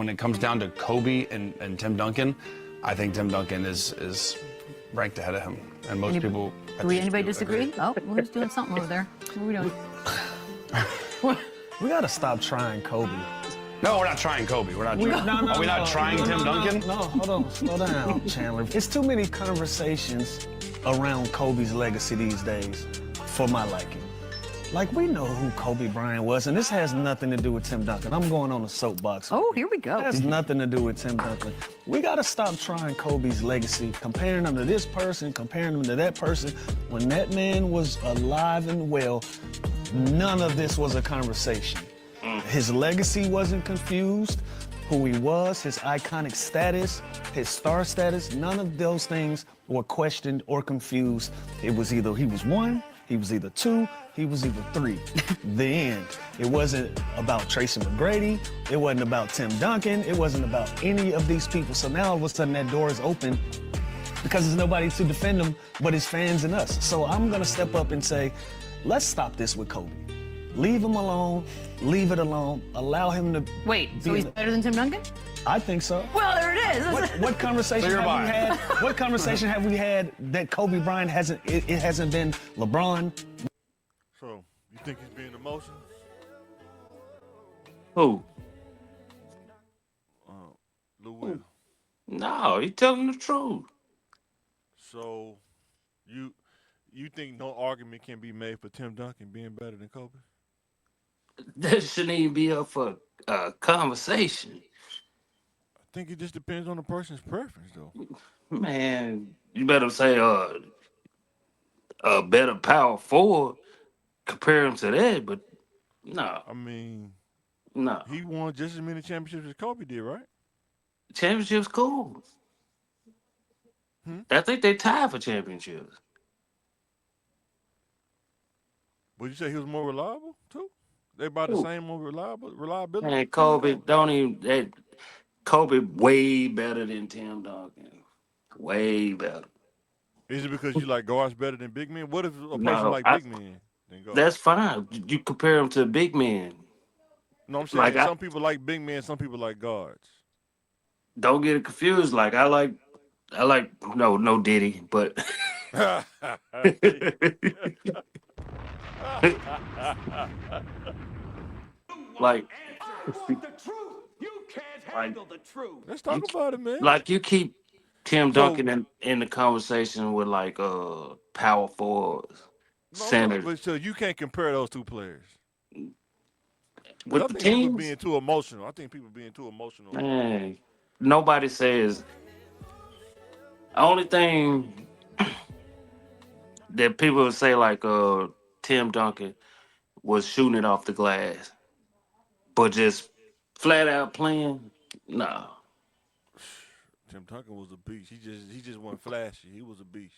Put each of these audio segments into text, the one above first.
When it comes down to Kobe and Tim Duncan, I think Tim Duncan is ranked ahead of him, and most people. Anybody disagree? Oh, who's doing something over there? What are we doing? We gotta stop trying Kobe. No, we're not trying Kobe. We're not. Are we not trying Tim Duncan? No, hold on, slow down, Chandler. It's too many conversations around Kobe's legacy these days for my liking. Like, we know who Kobe Bryant was, and this has nothing to do with Tim Duncan. I'm going on a soapbox. Oh, here we go. It has nothing to do with Tim Duncan. We got to stop trying Kobe's legacy, comparing him to this person, comparing him to that person. When that man was alive and well, none of this was a conversation. His legacy wasn't confused. Who he was, his iconic status, his star status, none of those things were questioned or confused. It was either he was one, he was either two, he was either three. The end. It wasn't about Tracy McGrady. It wasn't about Tim Duncan. It wasn't about any of these people. So now all of a sudden that door is open because there's nobody to defend him but his fans and us. So I'm gonna step up and say, let's stop this with Kobe. Leave him alone, leave it alone, allow him to So he's better than Tim Duncan? I think so. Well, there it is. What conversation have we had? What conversation have we had that Kobe Bryant hasn't been LeBron? So, you think he's being emotional? Who? Lou Will. No, he telling the truth. So, you think no argument can be made for Tim Duncan being better than Kobe? That shouldn't even be up for a conversation. I think it just depends on the person's preference, though. Man, you better say a better power forward, compare him to that, but no. I mean, no. He won just as many championships as Kobe did, right? Championships cool. I think they tied for championships. Would you say he was more reliable, too? They about the same more reliability? Man, Kobe, Kobe way better than Tim Duncan. Way better. Is it because you like guards better than big men? What if a person like big men? That's fine. You compare them to big men. No, I'm saying some people like big men, some people like guards. Don't get it confused. Like I like no Diddy, but like let's talk about it, man. Like you keep Tim Duncan in the conversation with like power forwards, centers. But so you can't compare those two players. With the teams people being too emotional. I think people being too emotional. Man, nobody says. Only thing that people would say like Tim Duncan was shooting it off the glass, but just flat out playing, no. Tim Duncan was a beast. He just wasn't flashy. He was a beast.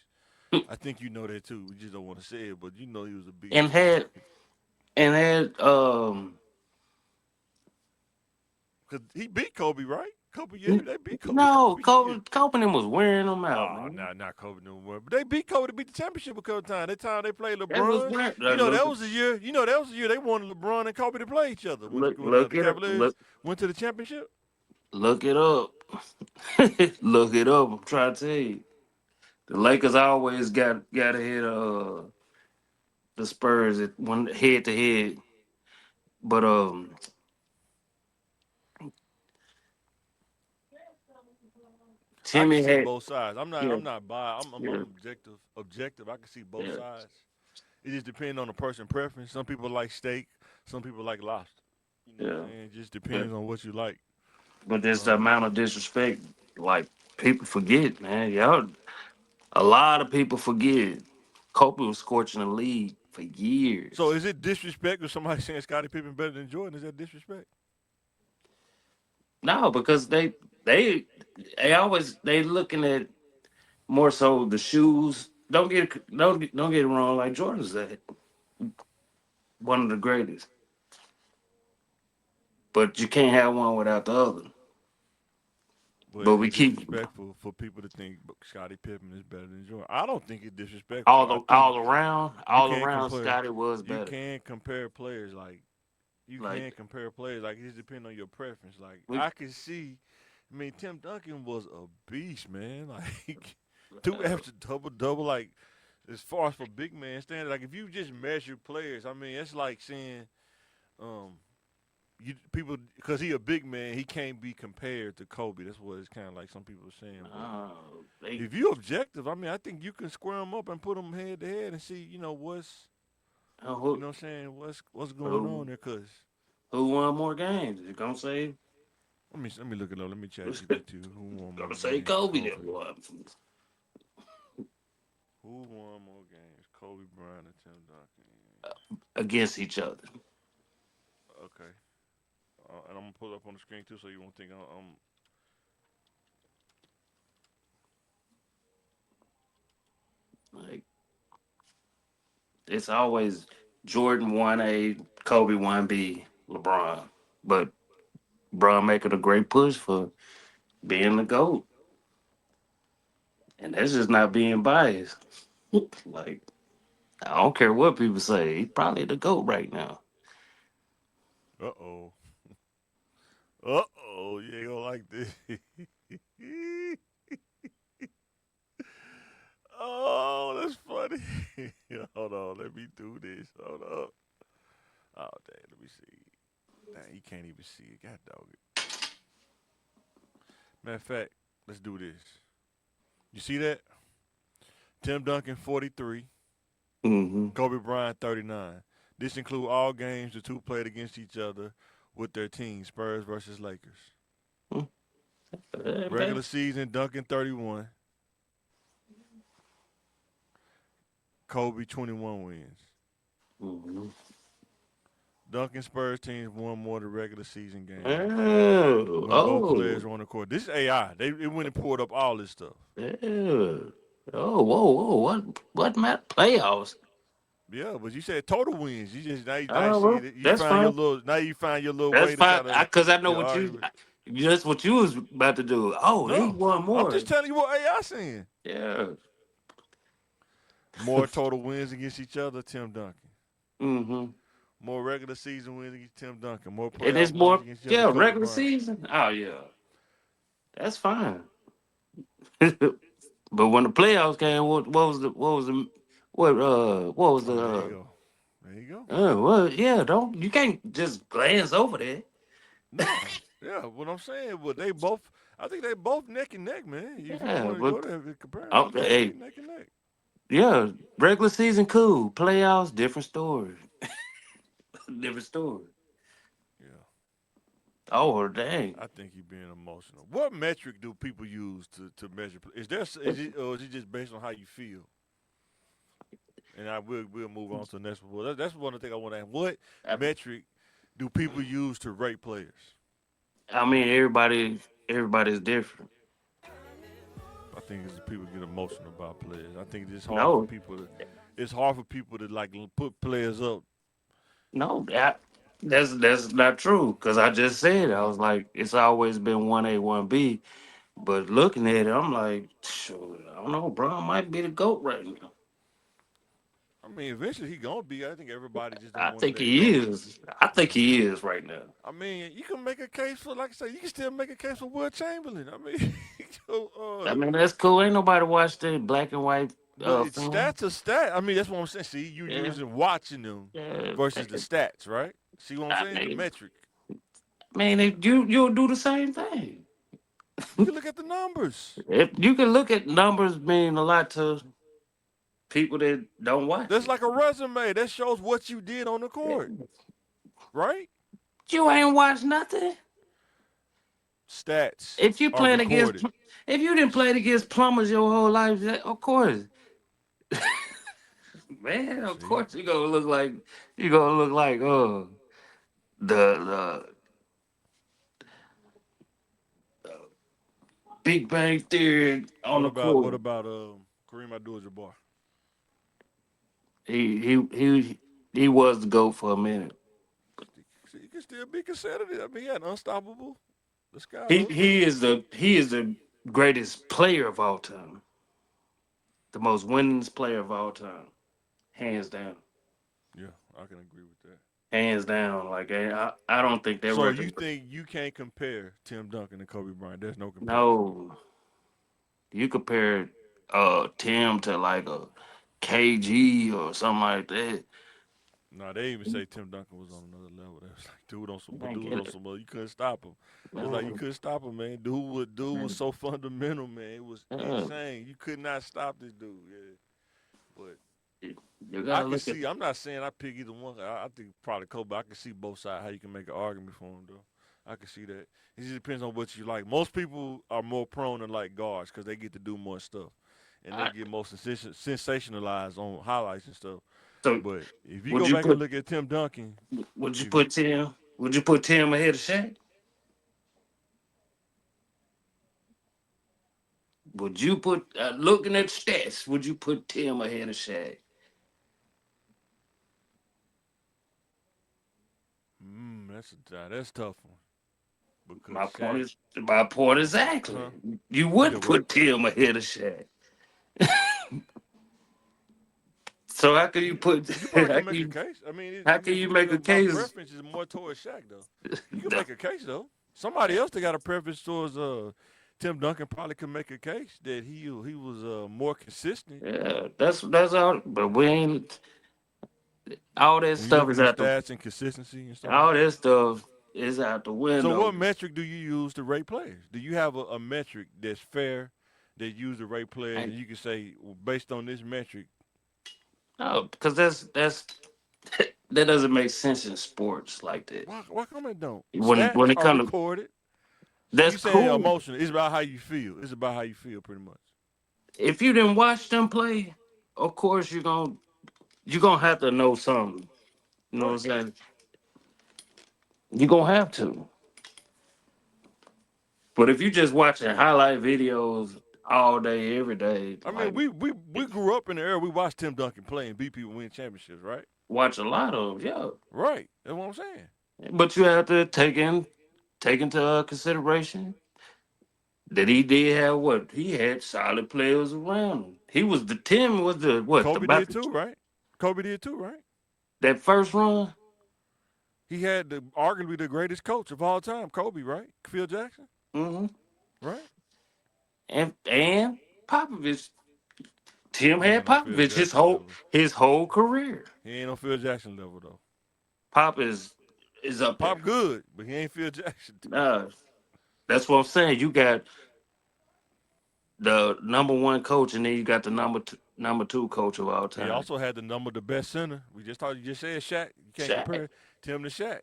I think you know that too. We just don't want to say it, but you know he was a beast. And had because he beat Kobe, right? Kobe, yeah, they beat Kobe. No, Kobe was wearing them out. Oh, not Kobe no more. But they beat Kobe to beat the championship a couple times. That time they played LeBron. That was the year. That was the year they wanted LeBron and Kobe to play each other. When the Cavaliers went to the championship. Look it up. Look it up. I'm trying to tell you. The Lakers always got ahead of the Spurs at one head to head. But Timmy had both sides. I'm not biased. I'm objective. I can see both sides. It just depends on the person's preference. Some people like steak. Some people like lobster. You know what I'm saying? It just depends on what you like. But there's the amount of disrespect. Like people forget, man. Y'all, a lot of people forget. Kobe was scorching the league for years. So is it disrespect if somebody saying Scottie Pippen better than Jordan? Is that disrespect? No, because they looking at more so the shoes. Don't get it wrong. Like Jordan's one of the greatest, but you can't have one without the other. But we keep disrespectful for people to think Scottie Pippen is better than Jordan. I don't think it's disrespectful. All around, Scottie was better. You can't compare players like You Like can compare players. Like it just depends on your preference. Like we, I can see. I mean, Tim Duncan was a beast, man. Like two uh, extra double. Like as far as for big man standard, like if you just measure players, I mean, it's like saying, um, you people because he a big man, he can't be compared to Kobe. That's what it's kind of like some people are saying. But they if you objective, I mean, I think you can square them up and put them head to head and see, what's, who, what I'm saying, what's going on who there. Cause who won more games? You gonna say let me look it up. Let me chat GPT. Who won more gonna say games? Kobe Kobe. that won. Who won more games? Kobe Bryant or Tim Duncan? Against each other. Okay. And I'm gonna pull it up on the screen too, so you won't think I'm. Like it's always Jordan 1A, Kobe 1B, LeBron. But Bron making a great push for being the GOAT. And that's just not being biased. Like, I don't care what people say. He's probably the GOAT right now. Uh oh. Uh oh. You ain't gonna like this. Oh, that's funny. Hold on. Let me do this. Hold up. Oh, dang. Let me see. Dang, you can't even see it. God dog it. Matter of fact, let's do this. You see that? Tim Duncan 43, Mm-hmm. Kobe Bryant 39. This includes all games the two played against each other with their teams, Spurs versus Lakers. Regular season, Duncan 31, Kobe 21 wins. Mm-hmm. Duncan Spurs teams won more than regular season games Oh, when both players oh, were on the court. This is AI. They went and pulled up all this stuff. yeah. Oh, whoa. What matter? Playoffs. Yeah, but you said total wins. You just now you Oh, see well, it. that's fine. You find your little That's way to fine. try to Because I know what argue. that's what you was about to do. Oh, he No, won I'm more. just telling you what AI saying. Yeah. More total wins against each other, Tim Duncan. Mm-hmm. More regular season wins against Tim Duncan. More And playoff it's wins more, against each other, yeah, Kobe regular Bryant. season. Oh, yeah. That's fine. But when the playoffs came, what was Oh, there you the go. There you go. well, yeah, don't you can't just glance over that. No, yeah, what I'm saying, but they both, I think they both neck and neck, man. If you Yeah, want to but go there and compare them, I think they hey, neck and neck. yeah, regular season cool, playoffs different story, different story. Yeah, Oh dang, I think you're being emotional. What metric do people use to measure? Or is it just based on how you feel? And we'll move on to the next one. Well, that's one of the things I want to ask. What I, metric do people use to rate players? I mean everybody's different. I think it's people get emotional about players. I think it's hard for No, people to. It's hard for people to like put players up. no, that's not true because I just said I was like it's always been 1A 1B. But looking at it, I'm like, sure, I don't know, bro. Might be the GOAT right now. I mean, eventually he gonna be. I think everybody just don't I want to think let he go. is. I think he is right now. I mean, you can make a case for, like I said, you can still make a case for Will Chamberlain. I mean, I mean, that's cool. Ain't nobody watched the black and white but it's film. stats are stat. I mean, that's what I'm saying. See, you're Yeah, using watching them yeah. versus the stats, right? See what I'm I saying? The mean, metric. you'll do the same thing. You can look at the numbers. If you can look at numbers mean a lot to people that don't watch That's it. like a resume. That shows what you did on the Yeah. court, right? You ain't watched nothing. Stats If you are playing against, recorded. if you didn't play against plumbers your whole life, of course. Man, of See, course you gonna look like the Big Bang Theory on what the about court. Kareem Abdul-Jabbar? He was the GOAT for a minute. See, you can still be considered. I mean, he had unstoppable. The sky He hook. he is the greatest player of all time, the most winningest player of all time, hands down. Yeah, I can agree with that. hands down. Like I don't think that So you record. think you can't compare Tim Duncan and Kobe Bryant? There's no comparison. No, you compare Tim to like a KG or something like that. No, they even say Tim Duncan was on another level. They was like, dude on some, but Man, dude get on it. some, you couldn't stop him. It's like you Man, couldn't stop him, man. Dude was so fundamental, man. It was uh, insane. You could not stop this dude. Yeah, but you I gotta can look at see. I'm not saying I pick either one. I think probably Kobe. I can see both sides. How you can make an argument for him, though. I can see that. It just depends on what you like. Most people are more prone to like guards because they get to do more stuff, and they I, get more sensationalized on highlights and stuff. so But if you would go you back and put look at Tim Duncan, would you if you put Tim would you put Tim ahead of Shaq? Would you put looking at stats, would you put Tim ahead of Shaq? that's a tough one because My point Shaq, is my point exactly. huh? You You said wouldn't what? put Tim ahead of Shaq. So how can you put You probably how can can make a you case. I mean, how to can me, you for me, make a though, my case? preference is more towards Shaq, though. You can make a case though. Somebody else that got a preference towards Tim Duncan probably could make a case that he was more consistent Yeah, that's all. But we ain't all that when you stuff looking is at out the stats and consistency and stuff all like that. that stuff is out the So, window. what metric do you use to rate players? Do you have a metric that's fair that you use to rate players, And and you can say, well, based on this metric, no, because that's that doesn't make sense in sports like that. why come it don't? When Stats it are comes to recorded. So that's you saying cool. emotional? It's about how you feel. It's about how you feel, pretty much. If you didn't watch them play, of course you're gonna have to know something. You know what I'm Right. saying? You're gonna have to. But if you just watching highlight videos all day, every day, I mean, like we grew up in the era we watched Tim Duncan play and beat people win championships, right? watch a lot of, yeah. Right. That's what I'm saying. But you have to take into consideration that he did have what he had solid players around him. He was the Tim was the what the Kobe did about too, right? Kobe did too, right? that first run. He had arguably the greatest coach of all time, Kobe, right? Phil Jackson, Hmm. right? And Popovich. Tim He had ain't on Phil Popovich Jackson level. his whole career. He ain't on Phil Jackson level though. Pop is up Pop there. good, but he ain't Phil Jackson. Uh, that's what I'm saying. You got the number one coach, and then you got the number two coach of all He time. also had the best center. You just said Shaq. You can't Shaq. compare Tim to Shaq.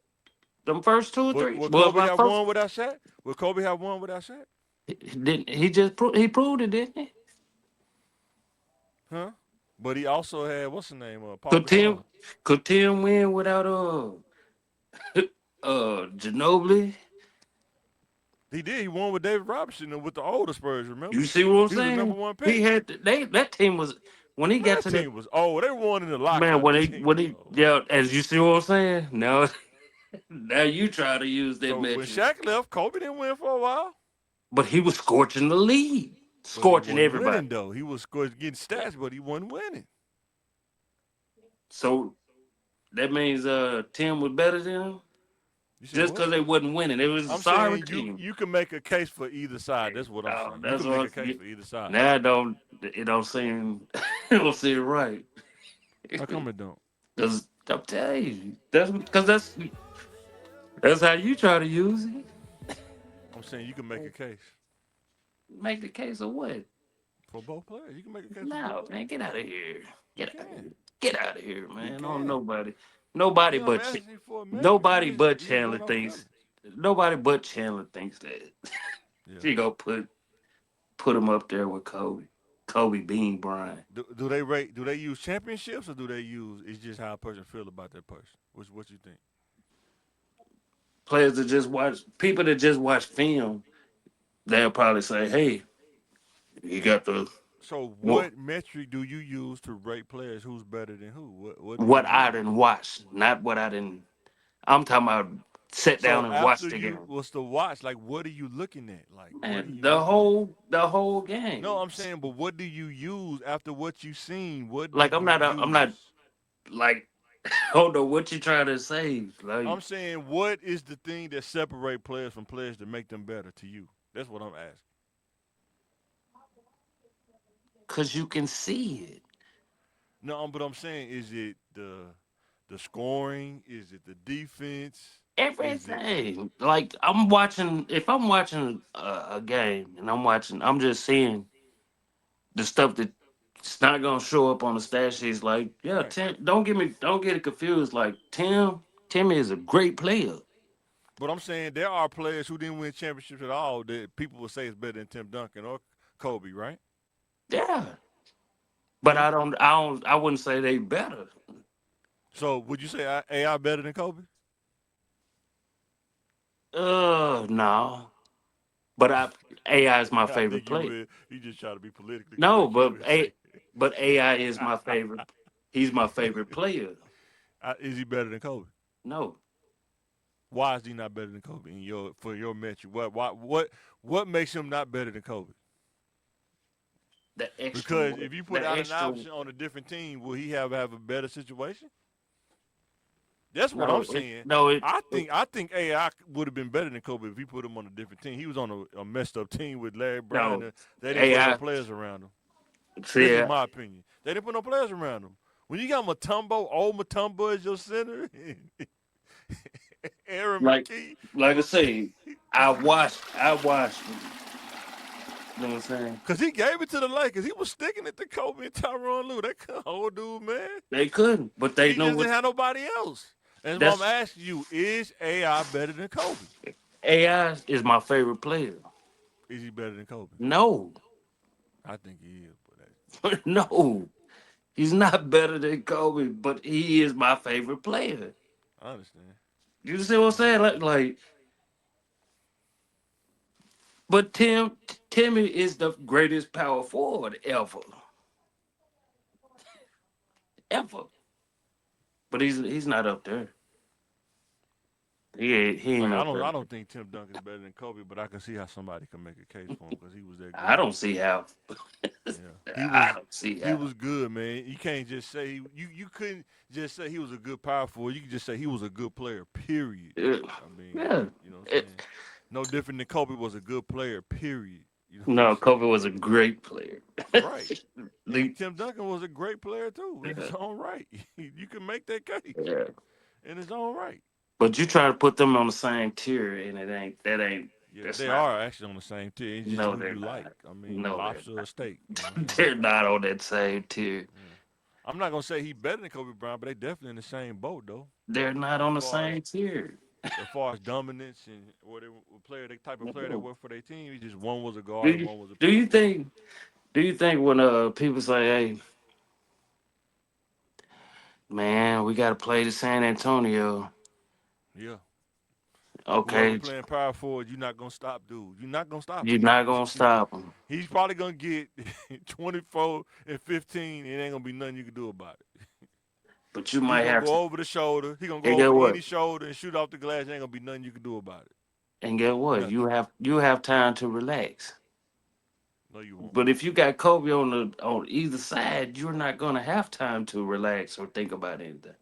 Them first two or Would, three. would Well, Kobe my have first won without Shaq? Would Kobe have won without Shaq? he just he proved it, didn't he? Huh? But he also had what's the name? Paul Could Tim Gasol. could Tim win without Ginobili? He did. He won with David Robinson and with the older Spurs. Remember? You see what I'm He was the number saying? one He pick. had that team was when he Man, got that to that team was old. They won in the man lockout. That team when was he old. yeah, as you see what I'm saying? Now now you try to use that So when metric. Shaq left, Kobe didn't win for a while. But he was scorching the league. But he Scorching wasn't everybody. winning though. He was getting stats, but he wasn't winning. So that means Tim was better than him? You said Just what? because they wasn't winning. It was a I'm sorry saying you team. you can make a case for either side. That's what I'm Oh, saying. You that's can make what a case for either side. now it don't seem it don't seem right. How come it don't? Cause I'll tell you. That's how you try to use it. I'm saying you can make a case Make the case of what? for both players. You can make a case for No, both players. man, get out of here. You Get out of here. can. Get out of here, You man. On can. nobody. I Nobody mean, I'm but asking you for a metric. nobody but You just Chandler going off thinks feelings. nobody but Chandler thinks that. Yeah. She gonna put him up there with Kobe. Kobe being Bryant. Do they rate? Do they use championships or do they use? It's just how a person feel about that person. What you think? Players that just watch people that just watch film, they'll probably say, "Hey, you got the So what, what metric do you use to rate players? Who's better than who? What do you what I use? didn't watch, not what I didn't." I'm talking about sit down So and watch after the you game. was to watch, like what are you looking at? Like what are Man, you the looking at? whole No, game. I'm saying, but what do you use after what you seen? What do Like you I'm not use? like I don't know what you trying to say. Like, I'm saying, what is the thing that separate players from players to make them better to you? That's what I'm asking. cause you can see it. No, but I'm saying, is it the scoring? Is it the defense? Is it Everything. Like I'm watching. If I'm watching a game and I'm just seeing the stuff that it's not gonna show up on the stat sheets. Like, yeah, right? Tim. Don't get it confused. Like Tim is a great player. But I'm saying there are players who didn't win championships at all that people would say is better than Tim Duncan or Kobe, right? Yeah, but See, I wouldn't say they better. so would you say AI better than Kobe? No. But AI is my I favorite think you player. would. You just try to be politically No, correct. You but would say, AI is my favorite. He's my favorite player. is he better than Kobe? No, Why is he not better than Kobe in your metric? What makes him not better than Kobe? the extra, Because if you put the out an extra. option on a different team, will he have a better situation? That's what No, I'm saying. it I think AI would have been better than Kobe if he put him on a different team. He was on a messed up team with Larry Bryant. no And they didn't put no AI. players around him. This See, is my opinion. They didn't put no players around him. When you got old Mutombo as your center, Aaron like McKee, like I say, I watched. You know what I'm saying? because he gave it to the Lakers. He was sticking it to Kobe and Tyronn Lue. They couldn't hold dude, man. They couldn't, but they He know just what. didn't have nobody else. That's why I'm That's asking you: is AI better than Kobe? AI is my favorite player. Is he better than Kobe? No, I think he is, but no, he's not better than Kobe, but he is my favorite player. I understand. You see what I'm I saying? understand. But Timmy is the greatest power forward ever. But he's not up there. He Like ain't up there. I don't think Tim Duncan's better than Kobe, but I can see how somebody can make a case for him because he was that I good. don't see how. Yeah, I don't see he how. was good, man. You can't just say you couldn't just say he was a good power forward. You could just say he was a good player. Period. Yeah, I mean, yeah. you know what I'm It- saying? No different than Kobe was a good player. Period. You know what I'm no, saying? Kobe was a great player. Right. And The- Tim Duncan was a great player too in his yeah, own right. You can make that case yeah. in his own right. But you try to put them on the same tier, and it ain't. That ain't. Yeah, That's they not. are actually on the same tier. It's just No, who they're you like. not. I mean, No, they're lobster or not. steak. You know what I'm saying? They're not on that same tier. Yeah. I'm not gonna say he better than Kobe Bryant, but they definitely in the same boat though. They're not As on the far same tier. as dominance and what they player, the type of player they No. were for their team, it's just one was a Do guard and you one was a do power you forward. think when people say, "Hey, man, we got to play the San Antonio," Yeah. Whoever okay, playing power forward, you're not gonna stop, dude. You're not gonna stop you're not gonna him. stop them, He's probably gonna get 24 and 15. It ain't gonna be nothing you can do about it. but you He might gonna have go to. over the shoulder. He gonna And go get over what? any shoulder and shoot off the glass. Ain't gonna be nothing you can do about it. And get what? Nothing. You have time to relax. No, you won't. But if you got Kobe on either side, you're not gonna have time to relax or think about anything.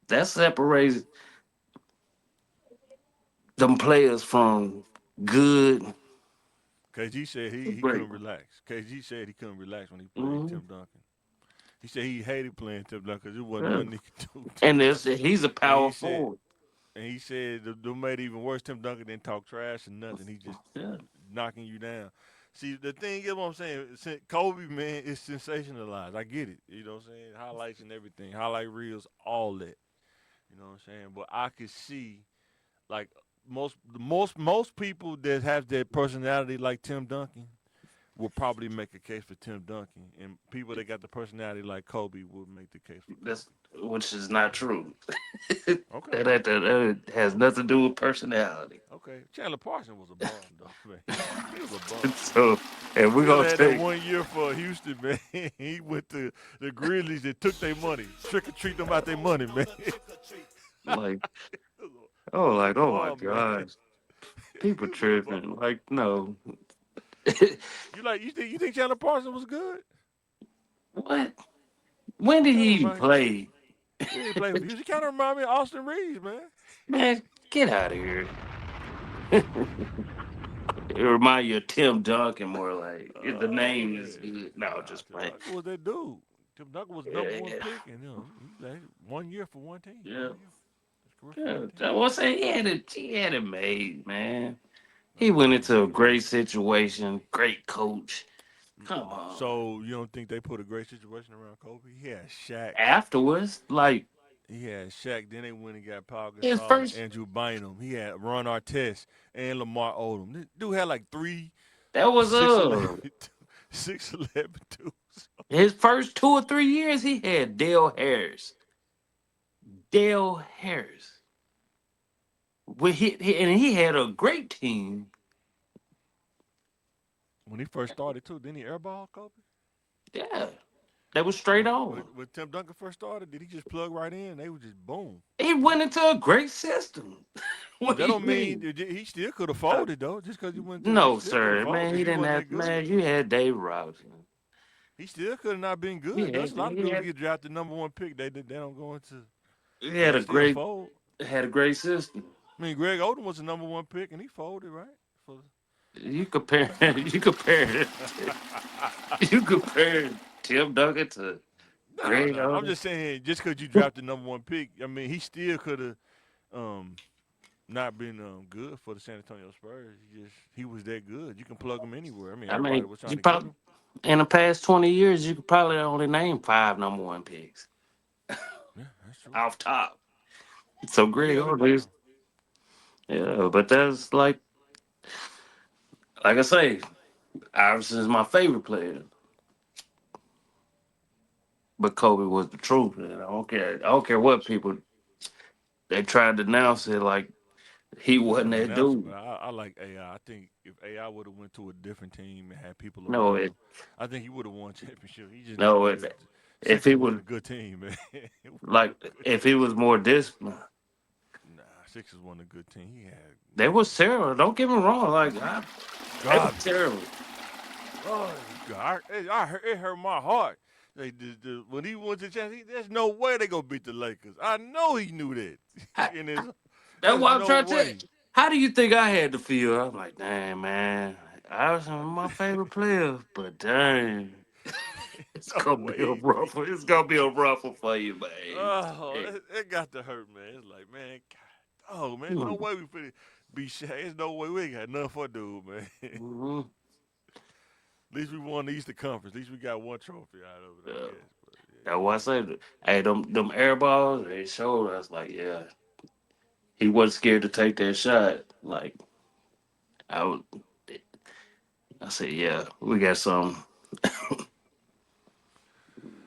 That separates them players from good. KG said he Great. couldn't relax. KG said he couldn't relax when he played Mhm. Tim Duncan. He said he hated playing Tim Duncan because there wasn't Yeah. nothing he could do. And he's a and power forward. he said the made it even worse. Tim Duncan didn't talk trash or nothing. He just Yeah. knocking you down. See, the thing is what I'm saying, Kobe, man, is sensationalized. I get it. You know what I'm saying? Highlights and everything, highlight reels, all that. You know what I'm saying? But I could see, like, most people that have that personality like Tim Duncan will probably make a case for Tim Duncan, and people that got the personality like Kobe will make the case for Kobe. That's which is not true. Okay, That has nothing to do with personality. okay. Chandler Parsons was a bum, though, man. He was a bum. So, and we're He only gonna had that take 1 year for Houston, man. He went to the Grizzlies and took their money, trick or treat them out their money, man. like He was a oh my bum, man. gosh, people He was a bum. tripping. Like no, You think Chandler Parsons was good? what? When did Kind he of even remind play? He didn't play for Houston. He kind of remind me of Austin Reeves, man. Man, get out of here. It remind you of Tim Duncan more like. The Oh name is man, good. No, nah, just Tim playing. Duncan was that dude. Tim Duncan was the number one Yeah, pick, and he played 1 year for one team. yeah. 1 year. His career for one Yeah, team. I was saying he had it made, man. He Nah, went he into a had great situation, great coach. it. Come on. So you don't think they put a great situation around Kobe? He had Shaq. Afterwards, like He had Shaq. Then they went and got Paul his Gasol and first, Andrew Bynum. He had Ron Artest and Lamar Odom. This dude had like three that was 6'11", 6'11" dudes. his first 2 or 3 years. He had Dale Harris. Dale Harris. And he had a great team. When he first started too, didn't he airball Kobe? Yeah, that was straight on. When Tim Duncan first started, did he just plug right in? They was just boom. He went into a great system. What do That you don't mean mean? he still could have folded though. Just because he went to, he No, still could have sir. Man, folded he if he didn't wasn't have. that good. Man, you had Dave Robinson. He still could have not been He good. There's had. a lot of He dudes had. get drafted number one pick. They don't go into He and had they a still great. fold. Had a great system. I mean, Greg Oden was the number one pick and he folded, right? For, You compare. You compare. You compare Tim Duncan to no, Greg no. I'm Oden. just saying, just because you drafted number one pick, I mean, he still could have um, not been good for the San Antonio Spurs. He was that good. You can plug him anywhere. I mean, I everybody mean, was trying you to get probably him. in the past 20 years, you could probably only name 5 number 1 picks Yeah, that's true. off top. So Oh Greg yeah, no Oden is, doubt. yeah, but that's like I say, Iverson is my favorite player. But Kobe was the truth. And I don't care. I don't care what people they tried to announce it like he I wasn't ain't gonna that announce it, but dude. I like AI. I think if AI would have went to a different team and had people No, around it him, I think he would have won championship. He's just not no, good. if Sixers he wasn't was a good team, man. It wasn't like a good if he team. was more disciplined, Nah, Sixers wasn't a good team. He had they was terrible. Don't get me wrong. They was garbage. terrible. Oh God, it hurt my heart. When he went to chance, there's no way they gonna beat the Lakers. I know he knew that. I, And there's, that's there's why I'm no trying to tell you. way. How do you think I had to feel? I'm like, dang man, Iverson was my favorite player, but dang, it's No gonna be a way. rough. It's gonna be a rough one for you, man. Oh, it got to hurt, man. It's like, man, God, oh man, no Mm-hmm. way we finna be Shaq. There's no way we ain't got nothing for dude, man. At least we won the Eastern Conference. At least we got one trophy out of it, I Yeah. guess. But That's why I said, hey, them air balls, they showed us like, yeah, he wasn't scared to take that shot. Like I would, I said, yeah, we got some.